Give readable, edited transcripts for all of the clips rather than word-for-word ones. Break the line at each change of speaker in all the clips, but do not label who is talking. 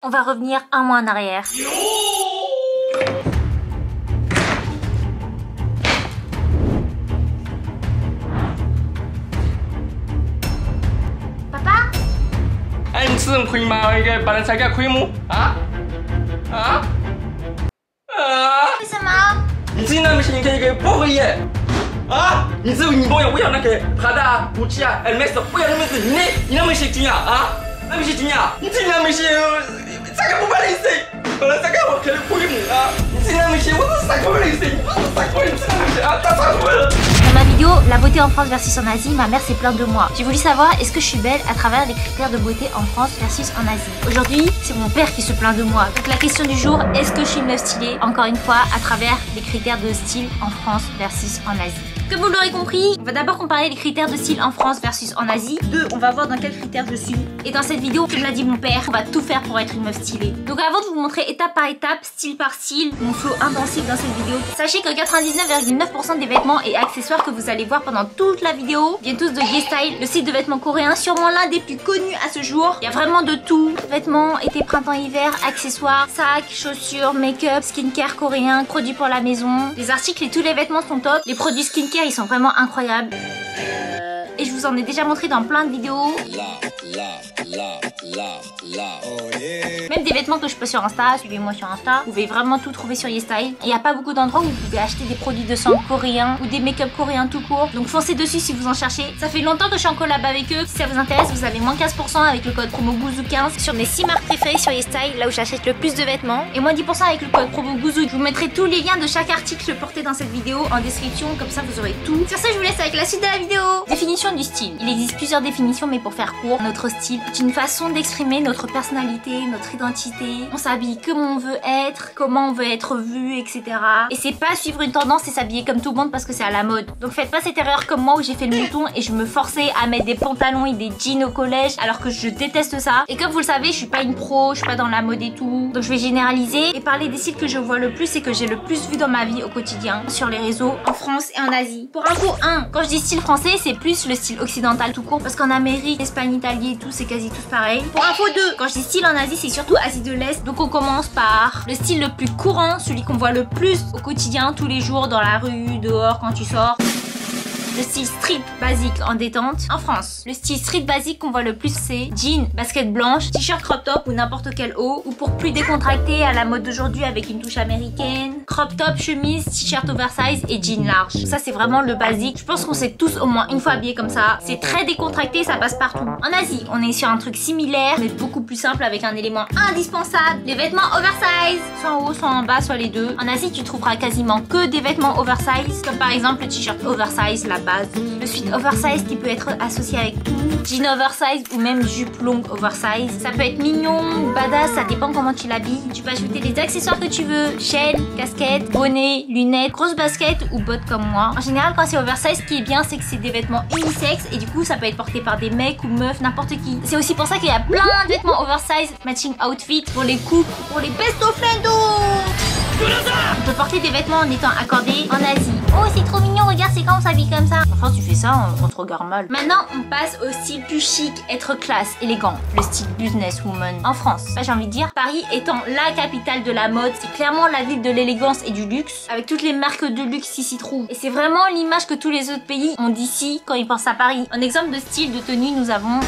On va revenir un mois en arrière. Papa?
哎，你吃人亏吗？一个把人才给亏么？啊？啊？啊？
为什么？
你自己那么些，你看一个不会耶？啊？你只有你不要那个Prada、Gucci 啊、Hermes，不要那么些，你那么些金啊？啊？那么些金啊？你自己那么些，这个不把你谁？本来这个我可能亏么啊？你自己那么些，我是3块你谁？我是3块，你自己那么些啊？打3块了。
Dans ma vidéo, la beauté en France versus en Asie, ma mère s'est plainte de moi. J'ai voulu savoir est-ce que je suis belle à travers les critères de beauté en France versus en Asie. Aujourd'hui, c'est mon père qui se plaint de moi. Donc la question du jour, est-ce que je suis une meuf stylée? Encore une fois, à travers les critères de style en France versus en Asie. Comme vous l'aurez compris, on va d'abord comparer les critères de style en France versus en Asie. 2, on va voir dans quels critères je suis. Et dans cette vidéo, comme l'a dit mon père, on va tout faire pour être une meuf stylée. Donc avant de vous montrer étape par étape, style par style, mon flow intensif dans cette vidéo, sachez que 99,9% des vêtements et accessoires que vous allez voir pendant toute la vidéo viennent tous de YesStyle, le site de vêtements coréens, sûrement l'un des plus connus à ce jour. Il y a vraiment de tout. Vêtements, été, printemps, hiver, accessoires, sacs, chaussures, make-up, skincare coréen, produits pour la maison. Les articles et tous les vêtements sont top. Les produits skincare, ils sont vraiment incroyables. Et je vous en ai déjà montré dans plein de vidéos. Même des vêtements que je poste sur Insta, suivez-moi sur Insta. Vous pouvez vraiment tout trouver sur YesStyle. Il n'y a pas beaucoup d'endroits où vous pouvez acheter des produits de sang coréens ou des make-up coréens tout court. Donc foncez dessus si vous en cherchez. Ça fait longtemps que je suis en collab avec eux. Si ça vous intéresse, vous avez moins 15% avec le code promo GOUZOU15 sur mes 6 marques préférées sur YesStyle, là où j'achète le plus de vêtements. Et moins 10% avec le code promo GOUZOU. Je vous mettrai tous les liens de chaque article porté dans cette vidéo en description. Comme ça, vous aurez tout. Sur ce, je vous laisse avec la suite de la vidéo. Définition du style. Il existe plusieurs définitions, mais pour faire court, notre style est une façon d'exprimer notre personnalité, notre identité. On s'habille comme on veut être, comment on veut être vu, etc. Et c'est pas suivre une tendance et s'habiller comme tout le monde parce que c'est à la mode. Donc faites pas cette erreur comme moi où j'ai fait le mouton et je me forçais à mettre des pantalons et des jeans au collège alors que je déteste ça. Et comme vous le savez, je suis pas une pro, je suis pas dans la mode et tout. Donc je vais généraliser et parler des styles que je vois le plus et que j'ai le plus vu dans ma vie au quotidien, sur les réseaux, en France et en Asie. Pour info 1, quand je dis style français, c'est plus le style occidental tout court parce qu'en Amérique, Espagne, Italie et tout, c'est quasi tous pareil. Pour info 2, quand je dis style en Asie, c'est surtout Asie de l'Est. Donc on commence par le style le plus courant, celui qu'on voit le plus au quotidien, tous les jours, dans la rue, dehors, quand tu sors. Le style street basique en détente. En France, le style street basique qu'on voit le plus, c'est jean, basket blanche, t-shirt crop top ou n'importe quel haut, ou pour plus décontracté à la mode d'aujourd'hui avec une touche américaine, crop top, chemise, t-shirt oversize et jean large. Ça c'est vraiment le basique. Je pense qu'on s'est tous au moins une fois habillés comme ça. C'est très décontracté, ça passe partout. En Asie, on est sur un truc similaire, mais beaucoup plus simple avec un élément indispensable, les vêtements oversize. Soit en haut, soit en bas, soit les deux. En Asie, tu trouveras quasiment que des vêtements oversize, comme par exemple le t-shirt oversize, la base. Le sweat oversize qui peut être associé avec tout. Jean oversize ou même jupe longue oversize. Ça peut être mignon ou badass, ça dépend comment tu l'habilles. Tu peux ajouter les accessoires que tu veux. Chaîne, casquette, bonnet, lunettes, grosse basket ou bottes comme moi. En général, quand c'est oversize, ce qui est bien, c'est que c'est des vêtements unisex et du coup, ça peut être porté par des mecs ou meufs, n'importe qui. C'est aussi pour ça qu'il y a plein de vêtements oversize, matching outfit pour les couples, pour les besto flendo. On peut porter des vêtements en étant accordé en Asie. Oh c'est trop mignon, regarde c'est quand on s'habille comme ça. Enfin tu fais ça, on te regarde mal. Maintenant on passe au style plus chic, être classe, élégant. Le style businesswoman en France. Bah, j'ai envie de dire, Paris étant la capitale de la mode, c'est clairement la ville de l'élégance et du luxe. Avec toutes les marques de luxe qui s'y trouvent. Et c'est vraiment l'image que tous les autres pays ont d'ici quand ils pensent à Paris. En exemple de style de tenue, nous avons...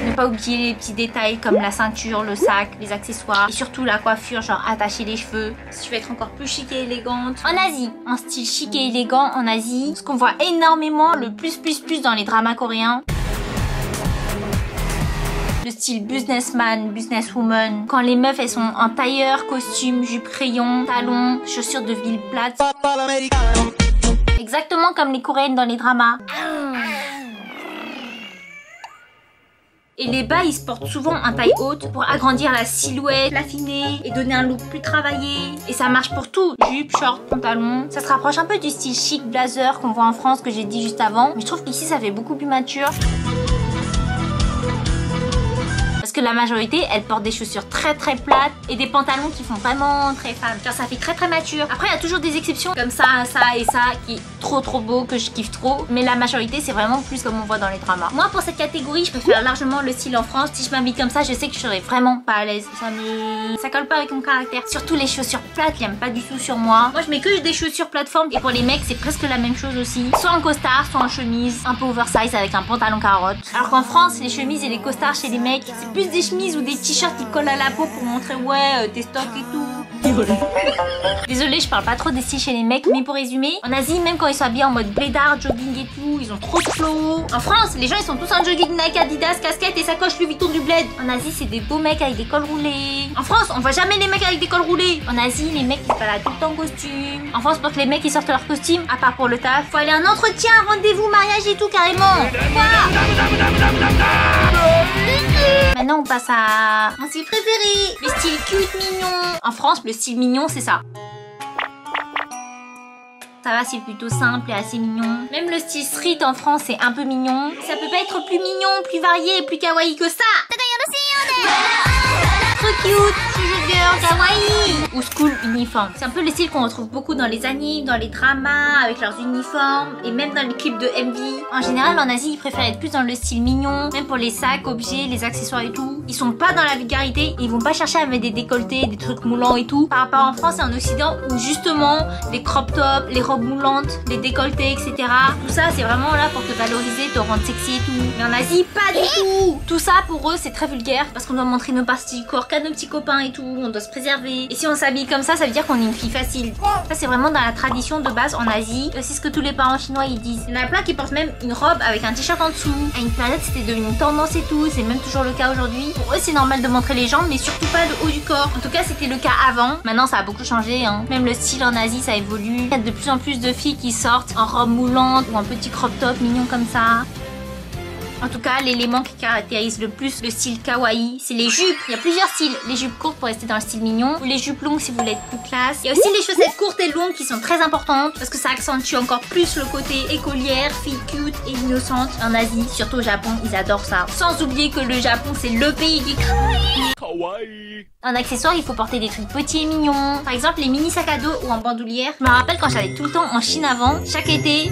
Ne pas oublier les petits détails comme la ceinture, le sac, les accessoires et surtout la coiffure, genre attacher les cheveux si tu veux être encore plus chic et élégante. En Asie, un style chic et élégant en Asie, ce qu'on voit énormément, le plus dans les dramas coréens. Le style businessman, businesswoman. Quand les meufs elles sont en tailleur, costume, jupe crayon, talons, chaussures de ville plate. Exactement comme les coréennes dans les dramas. Et les bas, ils se portent souvent en taille haute pour agrandir la silhouette, l'affiner et donner un look plus travaillé. Et ça marche pour tout. Jupe, short, pantalon. Ça se rapproche un peu du style chic blazer qu'on voit en France que j'ai dit juste avant. Mais je trouve qu'ici, ça fait beaucoup plus mature. Parce que la majorité, elle porte des chaussures très plates et des pantalons qui font vraiment très femme. Genre ça fait très mature. Après il y a toujours des exceptions comme ça et ça qui est trop beau, que je kiffe trop. Mais la majorité c'est vraiment plus comme on voit dans les dramas. Moi pour cette catégorie je préfère largement le style en France. Si je m'habille comme ça je sais que je serais vraiment pas à l'aise. Ça colle pas avec mon caractère. Surtout les chaussures plates, j'aime pas du tout sur moi. Moi je mets que des chaussures plateforme. Et pour les mecs c'est presque la même chose aussi. Soit en costard, soit en chemise, un peu oversize avec un pantalon carotte. Alors qu'en France les chemises et les costards chez les mecs c'est plus des chemises ou des t-shirts qui collent à la peau pour montrer ouais tes stocks et tout. Désolée, je parle pas trop des styles chez les mecs, mais pour résumer, en Asie, même quand ils sont habillés en mode blédard, jogging et tout, ils ont trop de flow. En France, les gens ils sont tous en jogging, Nike, Adidas, casquette et sacoche Louis Vuitton du bled. En Asie, c'est des beaux mecs avec des cols roulés. En France, on voit jamais les mecs avec des cols roulés. En Asie, les mecs ils se baladent tout le temps en costume. En France, pour que les mecs ils sortent leur costume, à part pour le taf, faut aller à un entretien, rendez-vous, mariage et tout carrément. Maintenant on passe à mon style préféré, le style cute mignon. En France le style mignon c'est ça. Ça va, c'est plutôt simple et assez mignon. Même le style street en France c'est un peu mignon. Ça peut pas être plus mignon, plus varié et plus kawaii que ça. Trop cute, girl, kawaii. Ou school uniforme. C'est un peu le style qu'on retrouve beaucoup dans les animes, dans les dramas, avec leurs uniformes et même dans les clips de MV. En général, en Asie, ils préfèrent être plus dans le style mignon, même pour les sacs, objets, les accessoires et tout. Ils sont pas dans la vulgarité, ils vont pas chercher à mettre des décolletés, des trucs moulants et tout. Par rapport en France et en Occident, où justement, les crop tops, les robes moulantes, les décolletés, etc. Tout ça, c'est vraiment là pour te valoriser, te rendre sexy et tout. Mais en Asie, pas du tout. Tout ça, pour eux, c'est très vulgaire parce qu'on doit montrer nos parties du corps qu'à nos petits copains et tout. On doit se préserver. Et si on s'habille comme ça veut dire qu'on est une fille facile. Ça, c'est vraiment dans la tradition de base en Asie. C'est ce que tous les parents chinois ils disent. Il y en a plein qui portent même une robe avec un t-shirt en dessous. À une période, c'était devenu une tendance et tout. C'est même toujours le cas aujourd'hui. Pour eux, c'est normal de montrer les jambes, mais surtout pas le haut du corps. En tout cas, c'était le cas avant. Maintenant, ça a beaucoup changé. Hein. Même le style en Asie, ça évolue. Il y a de plus en plus de filles qui sortent en robe moulante ou un petit crop top mignon comme ça. En tout cas, l'élément qui caractérise le plus le style kawaii, c'est les jupes. Il y a plusieurs styles. Les jupes courtes pour rester dans le style mignon, ou les jupes longues si vous voulez être plus classe. Il y a aussi les chaussettes courtes et longues qui sont très importantes parce que ça accentue encore plus le côté écolière, fille cute et innocente. En Asie, surtout au Japon, ils adorent ça. Sans oublier que le Japon, c'est le pays du kawaii. En accessoire, il faut porter des trucs petits et mignons. Par exemple, les mini sacs à dos ou en bandoulière. Je me rappelle quand j'allais tout le temps en Chine avant, chaque été...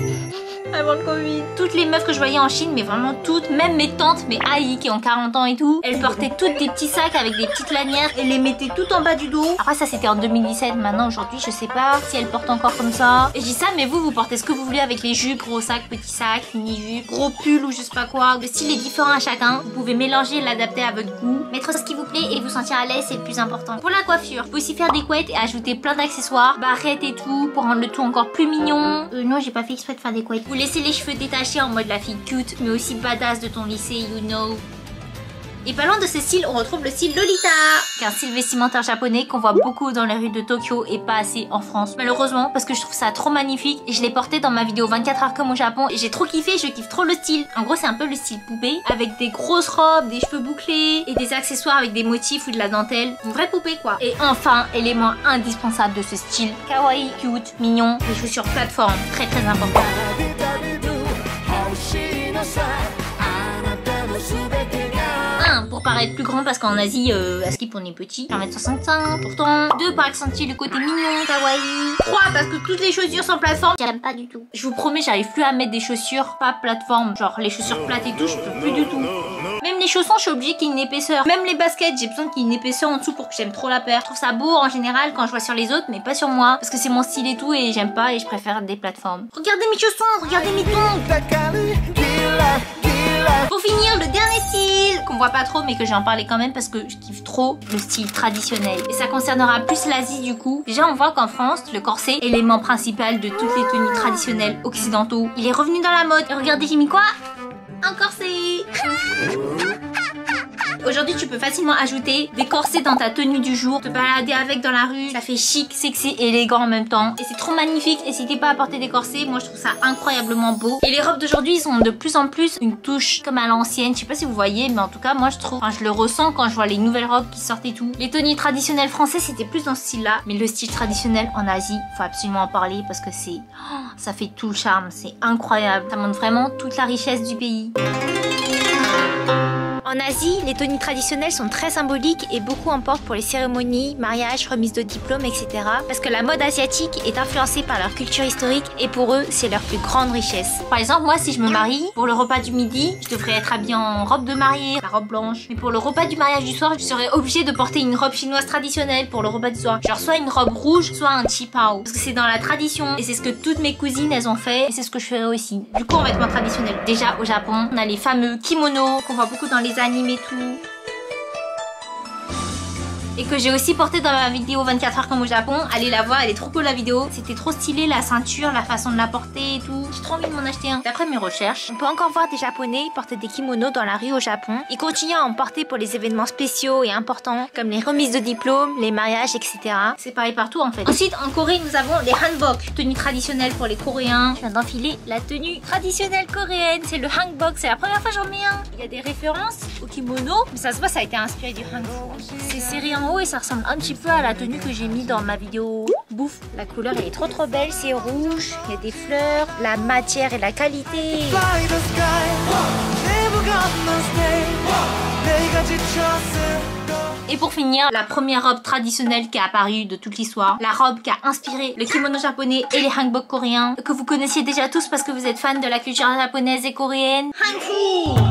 Avant le Covid. Toutes les meufs que je voyais en Chine, mais vraiment toutes, même mes tantes, mes aïe qui ont 40 ans et tout, elles portaient toutes des petits sacs avec des petites lanières et les mettaient tout en bas du dos. Après ça c'était en 2017, maintenant aujourd'hui je sais pas si elles portent encore comme ça. Et je dis ça, mais vous portez ce que vous voulez avec les jupes, gros sacs, petits sacs, mini-jupes, gros pulls ou je sais pas quoi. Le style est différent à chacun, vous pouvez mélanger et l'adapter à votre goût. Mettre ce qui vous plaît et vous sentir à l'aise c'est le plus important. Pour la coiffure, vous pouvez aussi faire des couettes et ajouter plein d'accessoires, barrettes et tout, pour rendre le tout encore plus mignon. Non, j'ai pas fait exprès de faire des couettes. Vous laissez les cheveux détachés en mode la fille cute, mais aussi badass de ton lycée, you know. Et pas loin de ce style, on retrouve le style Lolita, qui est un style vestimentaire japonais qu'on voit beaucoup dans les rues de Tokyo et pas assez en France. Malheureusement, parce que je trouve ça trop magnifique et je l'ai porté dans ma vidéo 24 heures comme au Japon et j'ai trop kiffé, je kiffe trop le style. En gros, c'est un peu le style poupée, avec des grosses robes, des cheveux bouclés et des accessoires avec des motifs ou de la dentelle. Une vraie poupée quoi. Et enfin, élément indispensable de ce style, kawaii, cute, mignon, les chaussures plateforme, très important. Pour paraître plus grand parce qu'en Asie, à skip on est petit, 1m65 pourtant. 2 pour accentuer le côté mignon, kawaii. 3 parce que toutes les chaussures sont plateforme, j'aime pas du tout. Je vous promets, j'arrive plus à mettre des chaussures pas plateforme, genre les chaussures plates et tout, je peux plus du tout. Même les chaussons, je suis obligée qu'il y ait une épaisseur. Même les baskets, j'ai besoin qu'il y ait une épaisseur en dessous pour que j'aime trop la paire. Je trouve ça beau en général quand je vois sur les autres, mais pas sur moi. Parce que c'est mon style et tout et j'aime pas et je préfère des plateformes. Regardez mes chaussons, regardez mes tongs. Pour finir, le dernier style qu'on voit pas trop mais que j'ai en parlé quand même parce que je kiffe trop le style traditionnel. Et ça concernera plus l'Asie du coup. Déjà on voit qu'en France, le corset, élément principal de toutes les tenues traditionnelles occidentaux, il est revenu dans la mode. Et regardez, j'ai mis quoi? Un corset. Aujourd'hui, tu peux facilement ajouter des corsets dans ta tenue du jour, te balader avec dans la rue. Ça fait chic, sexy et élégant en même temps. Et c'est trop magnifique. N'hésitez pas à porter des corsets. Moi, je trouve ça incroyablement beau. Et les robes d'aujourd'hui, ils ont de plus en plus une touche comme à l'ancienne. Je sais pas si vous voyez, mais en tout cas, moi, je trouve, je le ressens quand je vois les nouvelles robes qui sortent et tout. Les tenues traditionnelles françaises, c'était plus dans ce style-là. Mais le style traditionnel en Asie, faut absolument en parler parce que c'est, ça fait tout le charme. C'est incroyable. Ça montre vraiment toute la richesse du pays. En Asie, les tenues traditionnelles sont très symboliques et beaucoup en portent pour les cérémonies, mariages, remises de diplômes, etc. Parce que la mode asiatique est influencée par leur culture historique et pour eux, c'est leur plus grande richesse. Par exemple, moi, si je me marie, pour le repas du midi, je devrais être habillée en robe de mariée, la robe blanche. Mais pour le repas du mariage du soir, je serais obligée de porter une robe chinoise traditionnelle pour le repas du soir. Genre soit une robe rouge, soit un qi pao. Parce que c'est dans la tradition et c'est ce que toutes mes cousines, elles ont fait et c'est ce que je ferai aussi. Du coup, en vêtements traditionnels, déjà au Japon, on a les fameux kimonos qu'on voit beaucoup dans les animes et tout. Et que j'ai aussi porté dans ma vidéo 24 heures comme au Japon. Allez la voir, elle est trop cool la vidéo. C'était trop stylé, la ceinture, la façon de la porter et tout. J'ai trop envie de m'en acheter un. D'après mes recherches, on peut encore voir des Japonais porter des kimonos dans la rue au Japon. Ils continuent à en porter pour les événements spéciaux et importants comme les remises de diplômes, les mariages, etc. C'est pareil partout en fait. Ensuite, en Corée, nous avons les hanbok, tenue traditionnelle pour les Coréens. Je viens d'enfiler la tenue traditionnelle coréenne. C'est le hanbok, c'est la première fois que j'en mets un. Il y a des références au kimono, mais ça se voit, ça a été inspiré du hanbok. C'est serré en haut et ça ressemble un petit peu à la tenue que j'ai mis dans ma vidéo bouffe. La couleur elle est trop belle, c'est rouge, il y a des fleurs, la matière et la qualité. Et pour finir, la première robe traditionnelle qui est apparue de toute l'histoire, la robe qui a inspiré le kimono japonais et les hanbok coréens, que vous connaissiez déjà tous parce que vous êtes fans de la culture japonaise et coréenne. Hanfu,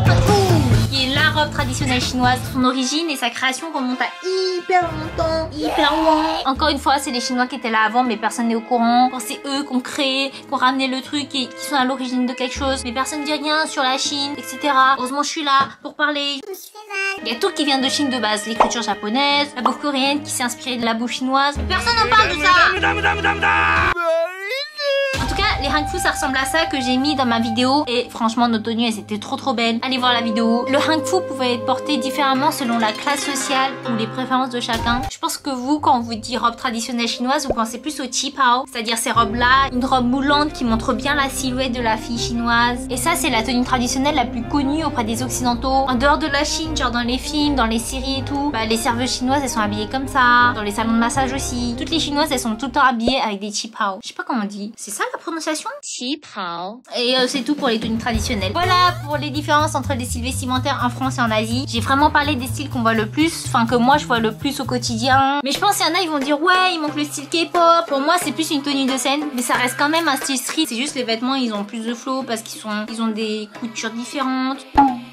qui est la robe traditionnelle chinoise. Son origine et sa création remontent à hyper longtemps, hyper loin. Encore une fois, c'est les Chinois qui étaient là avant, mais personne n'est au courant. Quand c'est eux qui ont créé, qui ont ramené le truc et qui sont à l'origine de quelque chose, mais personne ne dit rien sur la Chine, etc. Heureusement, je suis là pour parler. Il y a tout qui vient de Chine de base, les cultures japonaises, la bouffe coréenne qui s'est inspirée de la bouffe chinoise. Personne n'en parle de ça. En tout cas, les hanfu ça ressemble à ça que j'ai mis dans ma vidéo et franchement nos tenues elles étaient trop belles. Allez voir la vidéo. Le hanfu pouvait être porté différemment selon la classe sociale ou les préférences de chacun. Je pense que vous, quand on vous dit robe traditionnelle chinoise, vous pensez plus au qi pao, c'est-à-dire ces robes là, une robe moulante qui montre bien la silhouette de la fille chinoise. Et ça c'est la tenue traditionnelle la plus connue auprès des occidentaux. En dehors de la Chine, genre dans les films, dans les séries et tout, bah, les serveuses chinoises elles sont habillées comme ça. Dans les salons de massage aussi. Toutes les chinoises elles sont tout le temps habillées avec des qi pao. Je sais pas comment on dit. C'est ça la prononciation? Qi pao. Et c'est tout pour les tenues traditionnelles. Voilà pour les différences entre les styles vestimentaires en France et en Asie. J'ai vraiment parlé des styles qu'on voit le plus, enfin que moi je vois le plus au quotidien. Mais je pense qu'il y en a ils vont dire ouais il manque le style K-pop. Pour moi c'est plus une tenue de scène, mais ça reste quand même un style street. C'est juste les vêtements ils ont plus de flow parce qu'ils ont des coutures différentes.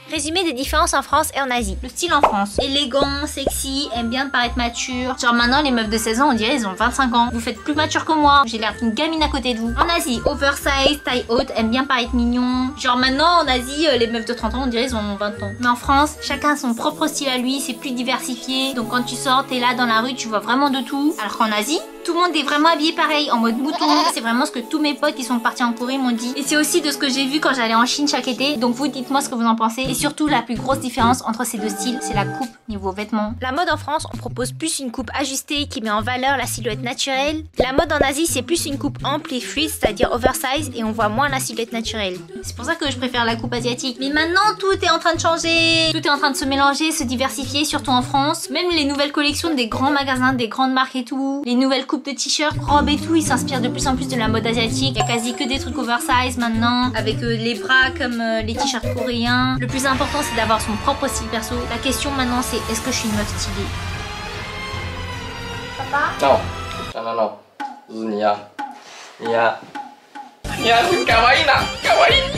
Résumé des différences en France et en Asie. Le style en France, élégant, sexy, aime bien paraître mature. Genre maintenant les meufs de 16 ans on dirait ils ont 25 ans. Vous faites plus mature que moi, j'ai l'air d'une gamine à côté de vous. En Asie, oversize, taille haute, aime bien paraître mignon. Genre maintenant en Asie les meufs de 30 ans on dirait ils ont 20 ans. Mais en France, chacun a son propre style à lui, c'est plus diversifié. Donc quand tu sors, t'es là dans la rue, tu vois vraiment de tout. Alors qu'en Asie, tout le monde est vraiment habillé pareil, en mode mouton. C'est vraiment ce que tous mes potes qui sont partis en Corée m'ont dit. Et c'est aussi de ce que j'ai vu quand j'allais en Chine chaque été. Donc vous dites-moi ce que vous en pensez. Et surtout la plus grosse différence entre ces deux styles, c'est la coupe niveau vêtements. La mode en France, on propose plus une coupe ajustée qui met en valeur la silhouette naturelle. La mode en Asie, c'est plus une coupe ample et fluide, c'est-à-dire oversize, et on voit moins la silhouette naturelle. C'est pour ça que je préfère la coupe asiatique. Mais maintenant, tout est en train de changer. Tout est en train de se mélanger, se diversifier, surtout en France. Même les nouvelles collections des grands magasins, des grandes marques et tout. Les nouvelles coupes de t-shirts, robes et tout, ils s'inspirent de plus en plus de la mode asiatique. Il y a quasi que des trucs oversize maintenant, avec les bras comme les t-shirts coréens. Le plus important, c'est d'avoir son propre style perso. La question maintenant, c'est est-ce que je suis une meuf stylée? Papa?
Non. 是你呀，你呀是可愛いな，可愛い。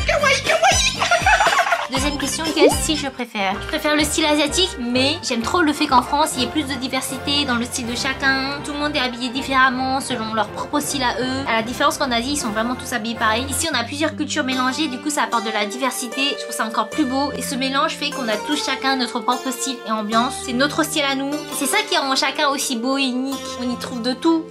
Deuxième question, quel style je préfère? Je préfère le style asiatique, mais j'aime trop le fait qu'en France, il y ait plus de diversité dans le style de chacun. Tout le monde est habillé différemment, selon leur propre style à eux. À la différence qu'en Asie, ils sont vraiment tous habillés pareil. Ici, on a plusieurs cultures mélangées, du coup, ça apporte de la diversité. Je trouve ça encore plus beau. Et ce mélange fait qu'on a tous chacun notre propre style et ambiance. C'est notre style à nous. C'est ça qui rend chacun aussi beau et unique. On y trouve de tout.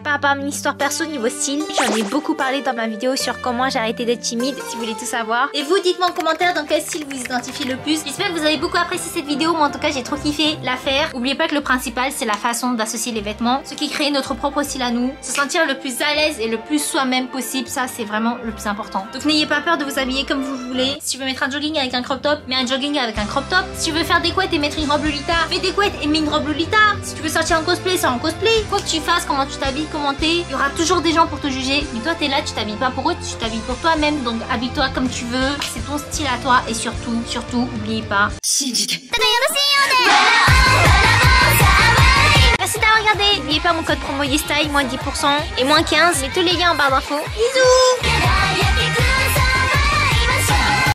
Par rapport à mon histoire perso niveau style, j'en ai beaucoup parlé dans ma vidéo sur comment j'ai arrêté d'être timide, si vous voulez tout savoir. Et vous, dites-moi en commentaire dans quel style vous identifiez le plus. J'espère que vous avez beaucoup apprécié cette vidéo, mais en tout cas j'ai trop kiffé la faire. N'oubliez pas que le principal c'est la façon d'associer les vêtements, ce qui crée notre propre style à nous. Se sentir le plus à l'aise et le plus soi-même possible, ça c'est vraiment le plus important. Donc n'ayez pas peur de vous habiller comme vous voulez. Si tu veux mettre un jogging avec un crop top, mets un jogging avec un crop top. Si tu veux faire des couettes et mettre une robe Lolita, fais des couettes et mets une robe Lolita. Si tu veux sortir en cosplay, sors en cosplay. Quoi que tu fasses, comment tu t'habilles, commenter. Il y aura toujours des gens pour te juger. Mais toi, t'es là, tu t'habilles pas pour eux, tu t'habilles pour toi-même. Donc habille-toi comme tu veux. C'est ton style à toi. Et surtout, n'oubliez pas. Merci d'avoir regardé. N'oubliez pas mon code promo YesStyle, moins 10% et moins 15. Mets tous les liens en barre d'infos. Bisous.